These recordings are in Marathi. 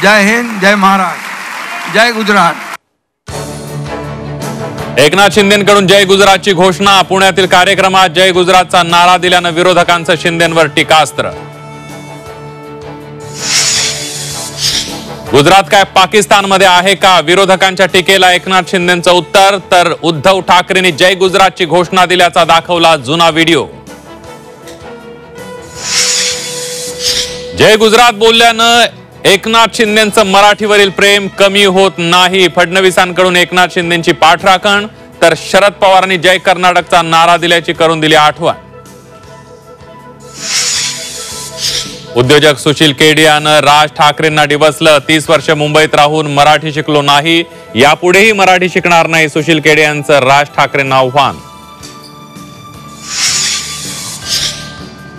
जय हिंद, जय महाराष्ट्र, जय गुजरात. एकनाथ शिंदेंकडून जय गुजरातची घोषणा. पुण्यातील कार्यक्रमात जय गुजरातचा नारा दिल्यानं विरोधकांचं शिंदेंवर टीकास्त्र. गुजरात काय पाकिस्तानमध्ये आहे का? विरोधकांच्या टीकेला एकनाथ शिंदेंचं उत्तर. तर उद्धव ठाकरेंनी जय गुजरातची घोषणा दिल्याचा दाखवला जुना व्हिडिओ. जय गुजरात बोलल्यानं एकनाथ शिंदेंचं मराठीवरील प्रेम कमी होत नाही. फडणवीसांकडून एकनाथ शिंदेंची पाठराखण. तर शरद पवारांनी जय कर्नाटकचा नारा दिल्याची करून दिली आठवण. उद्योजक सुशील केडी यानं राज ठाकरेंना डिवचलं. 30 वर्ष मुंबईत राहून मराठी शिकलो नाही, यापुढेही मराठी शिकणार नाही, सुशील केडी यांचं राज ठाकरेंना आव्हान.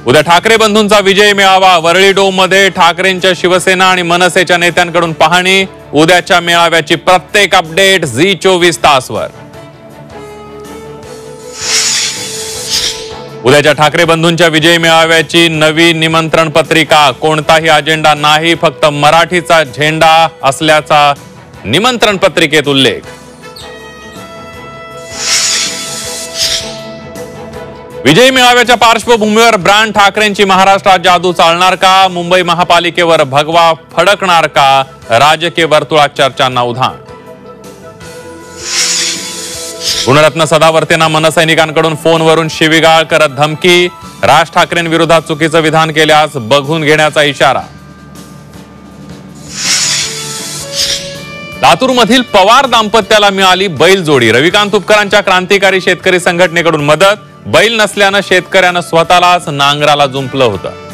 उद्या ठाकरे बंधूंचा विजय मेळावा. वरळी डोममध्ये ठाकरेंच्या शिवसेना आणि मनसेच्या नेत्यांकडून पाहणी. उद्याच्या मेळाव्याची प्रत्येक अपडेट झी24 तासवर. उद्याच्या ठाकरे बंधूंच्या विजय मेळाव्याची नवी निमंत्रण पत्रिका. कोणताही अजेंडा नाही, फक्त मराठीचा झेंडा असल्याचा निमंत्रण पत्रिकेत उल्लेख. विजय मेळाव्याच्या पार्श्वभूमीवर ब्रँड ठाकरेंची महाराष्ट्रात जादू चालणार का? मुंबई महापालिकेवर भगवा फडकणार का? राजकीय वर्तुळात चर्चांना उधाण. गुणरत्न सदावर्तेंना मनसैनिकांकडून फोनवरून शिवीगाळ करत धमकी. राज ठाकरेंविरोधात चुकीचं विधान केल्यास बघून घेण्याचा इशारा. लातूरमधील पवार दाम्पत्याला मिळाली बैलजोडी. रविकांत तुपकरांच्या क्रांतिकारी शेतकरी संघटनेकडून मदत. बैल नसल्यानं शेतकऱ्यानं स्वतःलाच नांगराला जुंपलं होतं.